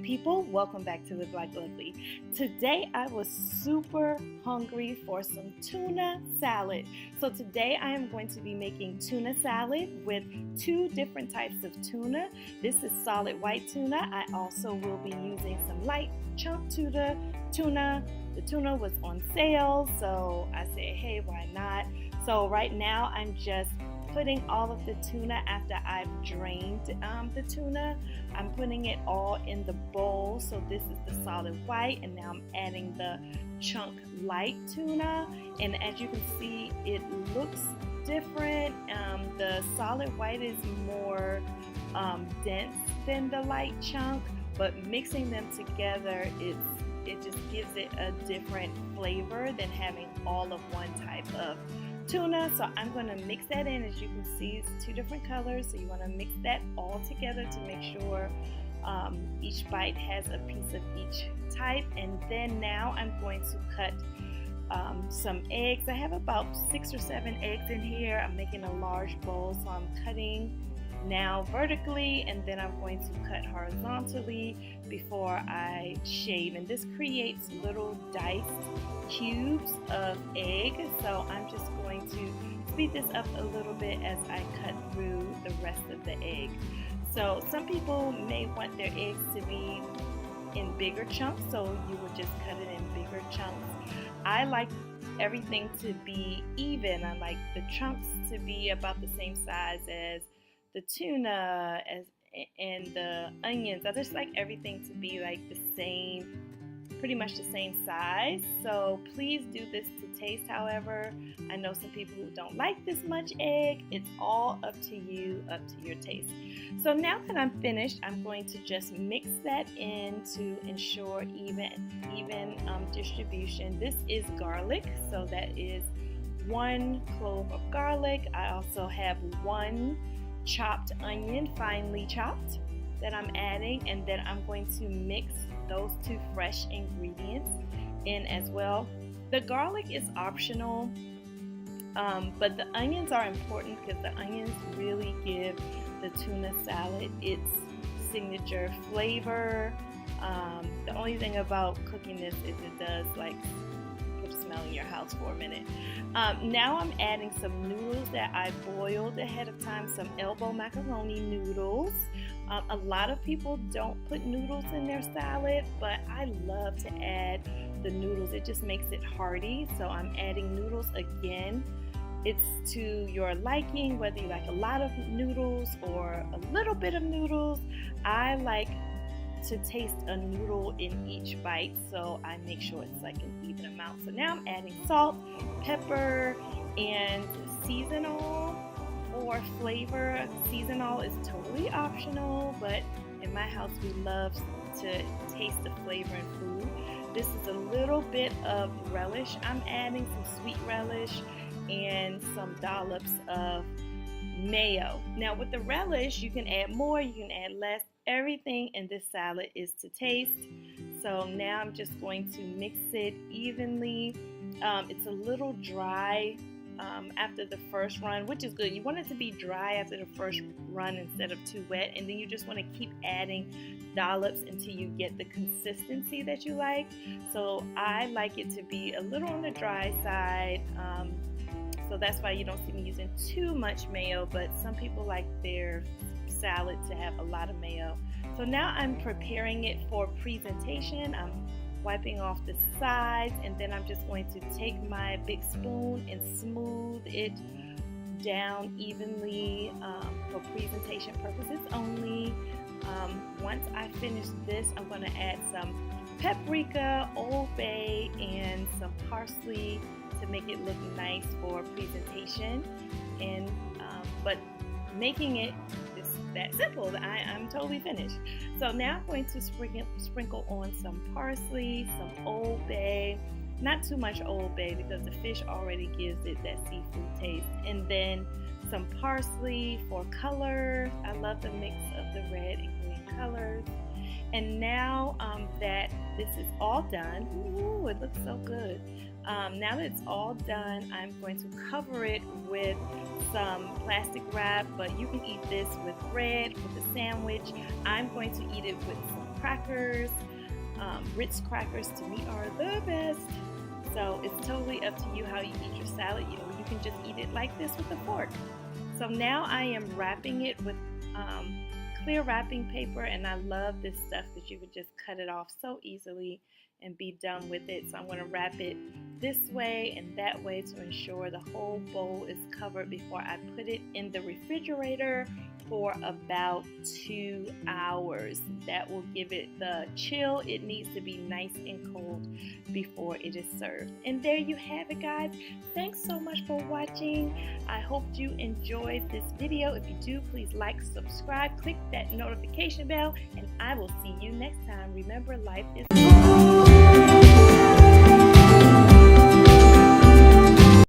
people, welcome back to Live.Life.Lovely. Today I was super hungry for some tuna salad. So today I am going to be making tuna salad with two different types of tuna. This is solid white tuna. I also will be using some light chunk tuna. The tuna was on sale, so I said, hey, why not? So right now I'm just putting all of the tuna after I've drained the tuna. I'm putting it all in the bowl. So this is the solid white, and now I'm adding the chunk light tuna. And as you can see, it looks different. The solid white is more dense than the light chunk, but mixing them together, it just gives it a different flavor than having all of one type of tuna. So I'm going to mix that in. As you can see, it's two different colors, so you want to mix that all together to make sure each bite has a piece of each type. And then now I'm going to cut some eggs. I have about 6 or 7 eggs in here. I'm making a large bowl, so I'm cutting now vertically, and then I'm going to cut horizontally before I shave. And this creates little diced cubes of egg, so I'm just going to speed this up a little bit as I cut through the rest of the egg. So some people may want their eggs to be in bigger chunks, so you would just cut it in bigger chunks. I like everything to be even. I like the chunks to be about the same size as the tuna and the onions. I just like everything to be like the same, pretty much the same size. So please do this to taste. However, I know some people who don't like this much egg. It's all up to you, up to your taste. So now that I'm finished, I'm going to just mix that in to ensure even distribution. This is garlic, so that is 1 clove of garlic. I also have 1 chopped onion, finely chopped, that I'm adding, and then I'm going to mix those 2 fresh ingredients in as well. The garlic is optional, but the onions are important because the onions really give the tuna salad its signature flavor. The only thing about cooking this is it does like put a smell in your house for a minute. Now I'm adding some noodles that I boiled ahead of time, some elbow macaroni noodles. A lot of people don't put noodles in their salad, but I love to add the noodles. It just makes it hearty. So I'm adding noodles again. It's to your liking, whether you like a lot of noodles or a little bit of noodles. I like to taste a noodle in each bite, so I make sure it's like an even amount. So now I'm adding salt, pepper, and seasonal for flavor. Seasonal is totally optional, but in my house we love to taste the flavor in food. This is a little bit of relish. I'm adding some sweet relish and some dollops of mayo. Now with the relish, you can add more, you can add less. Everything in this salad is to taste. So now I'm just going to mix it evenly. It's a little dry after the first run, which is good. You want it to be dry after the first run instead of too wet, and then you just want to keep adding dollops until you get the consistency that you like. So I like it to be a little on the dry side. So that's why you don't see me using too much mayo, but some people like their salad to have a lot of mayo. So now I'm preparing it for presentation. I'm wiping off the sides, and then I'm just going to take my big spoon and smooth it down evenly for presentation purposes only. Once I finish this, I'm going to add some paprika, Old Bay, and some parsley to make it look nice for presentation. And but making it is that simple. I'm totally finished. So now I'm going to sprinkle on some parsley, some Old Bay, not too much Old Bay because the fish already gives it that seafood taste, and then some parsley for color. I love the mix of the red and green colors. And now that this is all done, ooh, it looks so good. Now that it's all done, I'm going to cover it with some plastic wrap, but you can eat this with bread, with a sandwich. I'm going to eat it with some crackers. Ritz crackers to me are the best. So it's totally up to you how you eat your salad. You know, you can just eat it like this with a fork. So now I am wrapping it with clear wrapping paper, and I love this stuff that you could just cut it off so easily and be done with it. So I'm going to wrap it this way and that way to ensure the whole bowl is covered before I put it in the refrigerator for about 2 hours. That will give it the chill it needs to be nice and cold before it is served. And there you have it, guys. Thanks so much for watching. I hope you enjoyed this video. If you do, please like, subscribe, click that notification bell, and I will see you next time. Remember, life is